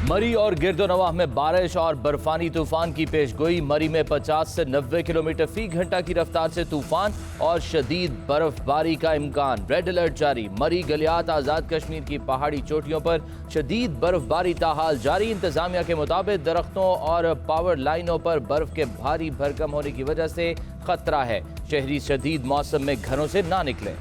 मरी और गिरदोनवाह में बारिश और बर्फानी तूफान की पेशगोई। मरी में 50 से 90 किलोमीटर फी घंटा की रफ्तार से तूफान और शदीद बर्फबारी का इम्कान। रेड अलर्ट जारी। मरी, गलियात, आज़ाद कश्मीर की पहाड़ी चोटियों पर शदीद बर्फबारी ताहाल जारी। इंतजामिया के मुताबिक दरख्तों और पावर लाइनों पर बर्फ के भारी भरकम होने की वजह से खतरा है। शहरी शदीद मौसम में घरों से ना निकलें।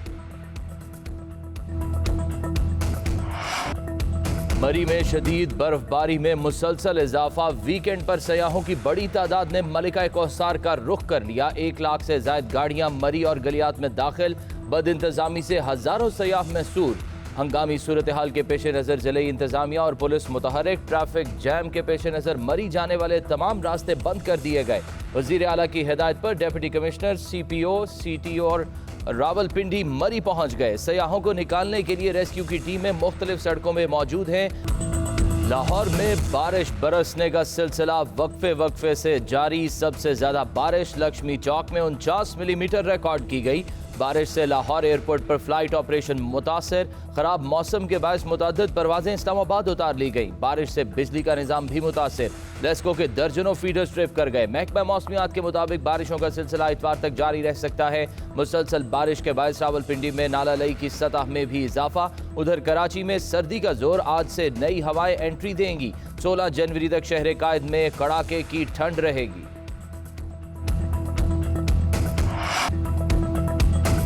मरी में शदीद बर्फबारी में मुसलसल इजाफा। वीकेंड पर सयाहों की बड़ी तादाद ने मलिका कौसार का रुख कर लिया। 1 लाख से जायद गाड़ियां मरी और गलियात में दाखिल। बद इंतजामी से हजारों सयाह महसूर। हंगामी सूरत हाल के पेश नज़र जलई इंतजामिया और पुलिस मुतहरिक। ट्रैफिक जैम के पेश नज़र मरी जाने वाले तमाम रास्ते बंद कर दिए गए। वजीर आला की हिदायत पर डिप्टी कमिश्नर, CPO, CTO और रावलपिंडी मरी पहुंच गए। सयाहों को निकालने के लिए रेस्क्यू की टीमें मुख्तलिफ सड़कों में मौजूद हैं। लाहौर में बारिश बरसने का सिलसिला वक्फे वक्फे से जारी। सबसे ज्यादा बारिश लक्ष्मी चौक में 49 मिलीमीटर रिकॉर्ड की गई। बारिश से लाहौर एयरपोर्ट पर फ्लाइट ऑपरेशन मुतासर। खराब मौसम के बायस मुतअद्दिद परवाजें इस्लामाबाद उतार ली गई। बारिश से बिजली का निजाम भी मुतासर। लेस्को के दर्जनों फीडर स्ट्रिप कर गए। महकमा मौसमियात के मुताबिक बारिशों का सिलसिला इतवार तक जारी रह सकता है। मुसलसल बारिश के बायस रावलपिंडी में नाला लई की सतह में भी इजाफा। उधर कराची में सर्दी का जोर। आज से नई हवाएं एंट्री देंगी। 16 जनवरी तक शहर कायद में कड़ाके की ठंड रहेगी।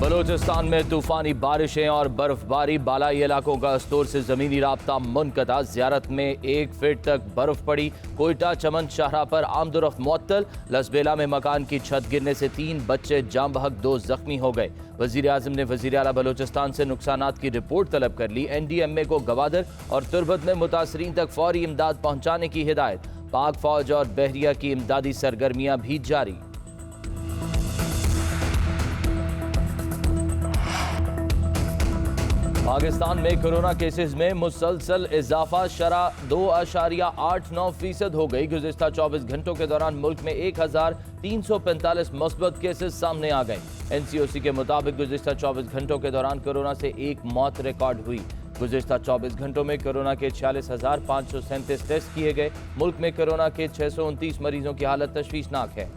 बलोचिस्तान में तूफानी बारिशें और बर्फबारी। बालाई इलाकों का स्टोर से जमीनी राब्ता मुनक़ता। ज़ियारत में 1 फीट तक बर्फ पड़ी। कोयटा चमन शाहरा पर आमदोरफ्त मुअत्तल। लसबेला में मकान की छत गिरने से 3 बच्चे जाम बहक 2 जख्मी हो गए। वज़ीर आज़म ने वज़ीर आला बलोचिस्तान से नुकसानात की रिपोर्ट तलब कर ली। NDMA को गवादर और तुरबत में मुतासरीन तक फौरी इमदाद पहुँचाने की हिदायत। पाक फौज और बहरिया की इमदादी सरगर्मियाँ भी जारी। पाकिस्तान में कोरोना केसेस में मुसलसल इजाफा। शरह 2.89% हो गई। गुज़िश्ता 24 घंटों के दौरान मुल्क में 1345 मुस्बत केसेस सामने आ गए। NCOC के मुताबिक गुज़िश्ता 24 घंटों के दौरान कोरोना से 1 मौत रिकॉर्ड हुई। गुज़िश्ता 24 घंटों में कोरोना के 46,537 टेस्ट किए गए। मुल्क में कोरोना के 629 मरीजों की हालत तशवीशनाक है।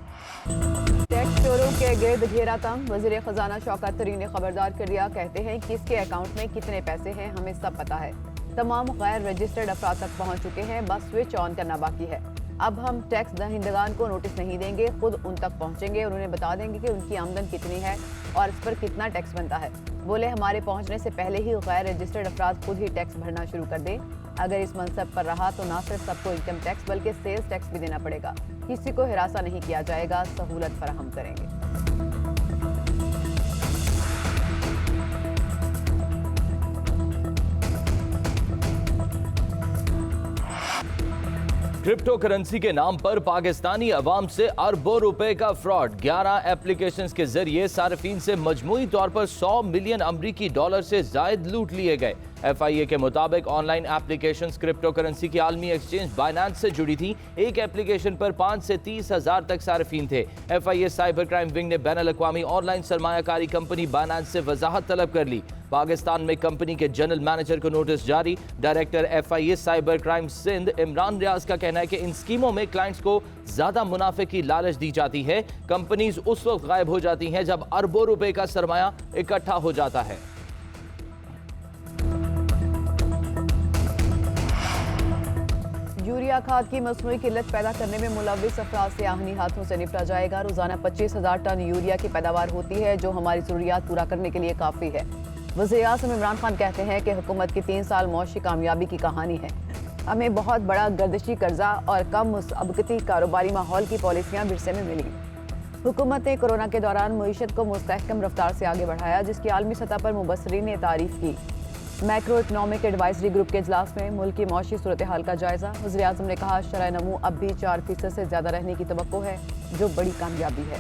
टैक्स चोरों के गिर्द घेरा तंग। वज़ीर ख़जाना शौकत तरीन ने खबरदार कर दिया। कहते हैं किसके अकाउंट में कितने पैसे हैं हमें सब पता है। तमाम गैर रजिस्टर्ड अफराद तक पहुँच चुके हैं, बस स्विच ऑन करना बाकी है। अब हम टैक्स दहिंदगान को नोटिस नहीं देंगे, खुद उन तक पहुँचेंगे और उन्हें बता देंगे कि उनकी आमदन कितनी है और इस पर कितना टैक्स बनता है। बोले हमारे पहुँचने से पहले ही गैर रजिस्टर्ड अफराद खुद ही टैक्स भरना शुरू कर दें। अगर इस मनसब पर रहा तो ना सिर्फ सबको इनकम टैक्स बल्कि सेल्स टैक्स भी देना पड़ेगा। किसी को हिरासा नहीं किया जाएगा, सहूलत फराहम करेंगे। क्रिप्टो करेंसी के नाम पर पाकिस्तानी अवाम से अरबों रुपए का फ्रॉड। 11 एप्लीकेशंस के जरिए सार्फिन से मजमूई तौर पर 100 मिलियन अमरीकी डॉलर से जायद लूट लिए गए। FIA के मुताबिक ऑनलाइन एप्लीकेशंस क्रिप्टो करेंसी की आलमी एक्सचेंज बाइनेंस से जुड़ी थी। एक एप्लीकेशन पर 5 से 30 हजार तक सार्फिन थे। FIA साइबर क्राइम विंग ने बैनुल अक़वामी ऑनलाइन सरमायाकारी कंपनी बाइनेंस से वजाहत तलब कर ली। पाकिस्तान में कंपनी के जनरल मैनेजर को नोटिस जारी। Director FIA cyber crime Sindh Imran Riaz का कहना है कि इन स्कीमों में क्लाइंट्स को ज्यादा मुनाफे की लालच दी जाती है। कंपनीज उस वक्त गायब हो जाती हैं जब अरबों रुपए का सरमाया इकट्ठा हो जाता है। यूरिया खाद की मसनूई किल्लत पैदा करने में मुलव्विस अफराद से आहनी हाथों से निपटा जाएगा। रोजाना 25,000 टन यूरिया की पैदावार होती है जो हमारी जरूरियात पूरा करने के लिए काफ़ी है। वज़ीर आज़म इमरान खान कहते हैं कि हुकूमत की 3 साल मौशी कामयाबी की कहानी है। हमें बहुत बड़ा गर्दिशी कर्जा और कम मुसअबकती कारोबारी माहौल की पॉलिसियाँ विरसे में मिली। हुकूमत ने कोरोना के दौरान मईशत को मुस्तहकम रफ्तार से आगे बढ़ाया, जिसकी आलमी सतह पर मुबस्सरीन ने तारीफ की। मैक्रो इकनॉमिक एडवाइजरी ग्रुप के इजलास में मुल्क की मौशी सूरत हाल का जायजा। वज़ीर आज़म ने कहा शरह नमू अब भी 4% से ज़्यादा रहने की तवक्को है, जो बड़ी कामयाबी है।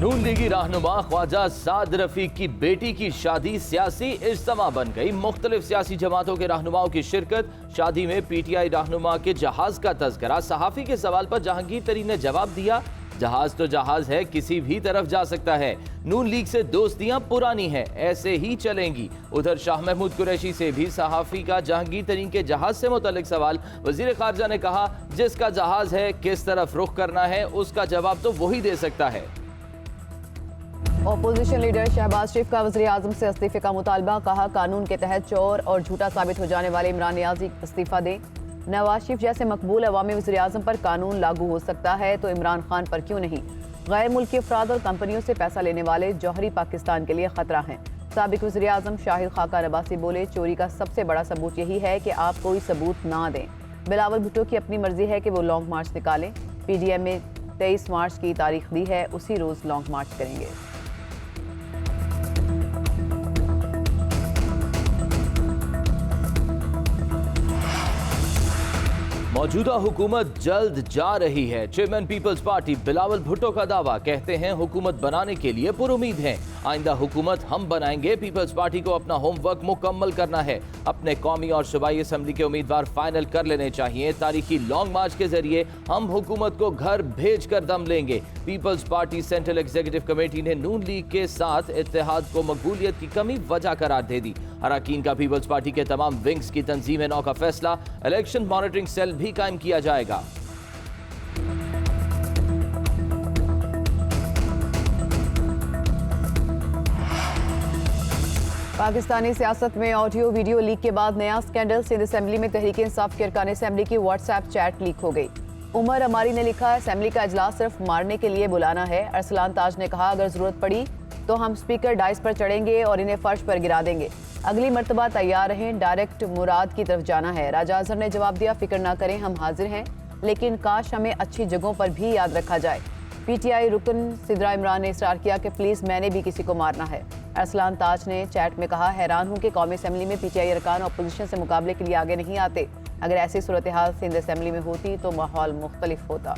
नून लीगी रहनुमा ख्वाजा साद रफीक की बेटी की शादी सियासी इज्तिमा बन गई। मुख्तलिफ सियासी जमातों के रहनुमाओं की शिरकत। शादी में PTI रहनुमा के जहाज का तज़किरा। सहाफ़ी के सवाल पर जहांगीर तरीन ने जवाब दिया, जहाज तो जहाज है, किसी भी तरफ जा सकता है। नून लीग से दोस्तियां पुरानी हैं, ऐसे ही चलेंगी। उधर शाह महमूद कुरैशी से भी सहाफी का जहांगीर तरीन के जहाज से मुतल्लिक सवाल। वजीर खारजा ने कहा, जिसका जहाज है किस तरफ रुख करना है उसका जवाब तो वही दे सकता है। ऑपोजिशन लीडर शहबाज शरीफ का वज़ीर आज़म से इस्तीफे का मुतालबा। कहा, कानून के तहत चोर और झूठा साबित हो जाने वाले इमरान नियाज़ी इस्तीफा दें। नवाज शरीफ जैसे मकबूल अवामी वज़ीर आज़म पर कानून लागू हो सकता है तो इमरान खान पर क्यों नहीं। गैर मुल्की अफराद और कंपनियों से पैसा लेने वाले जौहरी पाकिस्तान के लिए खतरा हैं। साबिक वज़ीर आज़म शाहिद खाकान अब्बासी बोले, चोरी का सबसे बड़ा सबूत यही है कि आप कोई सबूत ना दें। बिलावल भुट्टो की अपनी मर्जी है कि वो लॉन्ग मार्च निकालें। PDM में 23 मार्च की तारीख दी है, उसी रोज़ लॉन्ग मार्च करेंगे। मौजूदा हुकूमत जल्द जा रही है। चेयरमैन पीपल्स पार्टी बिलावल भुट्टो का दावा। कहते हैं, हुकूमत बनाने के लिए पुरुमीद हैं। आइंदा हुकूमत हम बनाएंगे। पीपल्स पार्टी को अपना होमवर्क मुकम्मल करना है। अपने कौमी और सूबाई असम्बली के उम्मीदवार फाइनल कर लेने चाहिए। तारीखी लॉन्ग मार्च के जरिए हम हुकूमत को घर भेज कर दम लेंगे। Peoples Party central executive committee ने नून लीग के साथ इत्तेहाद को मकबूलियत की कमी वजह करार दे दी। अरकान का पीपल्स पार्टी के तमाम विंग्स की तंजीम नौ का फैसला। इलेक्शन मॉनिटरिंग सेल भी कायम किया जाएगा। पाकिस्तानी सियासत में ऑडियो वीडियो लीक के बाद नया स्कैंडल। सिंध असेंबली में तहरीक इंसाफ के अरकान असेंबली की व्हाट्सएप चैट लीक हो गई। उमर अमारी ने लिखा, असेंबली का इजलास सिर्फ मारने के लिए बुलाना है। अरसलान ताज ने कहा, अगर जरूरत पड़ी तो हम स्पीकर डाइस पर चढ़ेंगे और इन्हें फर्श पर गिरा देंगे। अगली मर्तबा तैयार रहें, डायरेक्ट मुराद की तरफ जाना है। राजा अजहर ने जवाब दिया, फिक्र ना करें, हम हाजिर हैं, लेकिन काश हमें अच्छी जगहों पर भी याद रखा जाए। PTI रुकन सिद्रा इमरान ने इसरार किया कि प्लीज़ मैंने भी किसी को मारना है। अरसलान ताज ने चैट में कहा, हैरान हूँ कि कौमी असेंबली में PTI अरकान अपोजिशन से मुकाबले के लिए आगे नहीं आते। अगर ऐसी सूरत हाल सिंध असेंबली में होती तो माहौल मुख्तलिफ होता।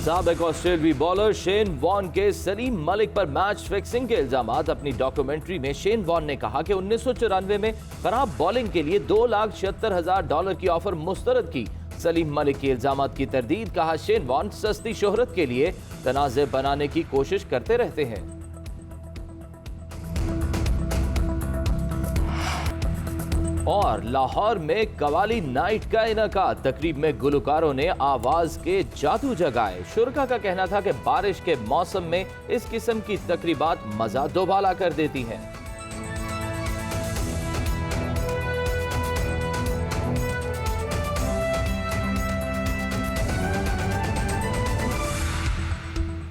साबिक ऑस्ट्रेलियाई बॉलर शेन वॉर्न के सलीम मलिक पर मैच फिक्सिंग के इल्जामात। अपनी डॉक्यूमेंट्री में शेन वॉर्न ने कहा कि 1994 में खराब बॉलिंग के लिए $2,76,000 की ऑफर मुस्तरद की। सलीम मलिक के इल्जामात की तरदीद। कहा, शेन वॉर्न सस्ती शोहरत के लिए तनाज़े बनाने की कोशिश करते रहते हैं। और लाहौर में कवाली नाइट का इनकाद। तकरीब में गुलकारों ने आवाज के जादू जगाए। शुरका का कहना था कि बारिश के मौसम में इस किस्म की तकरीबात मजा दोबाला कर देती हैं।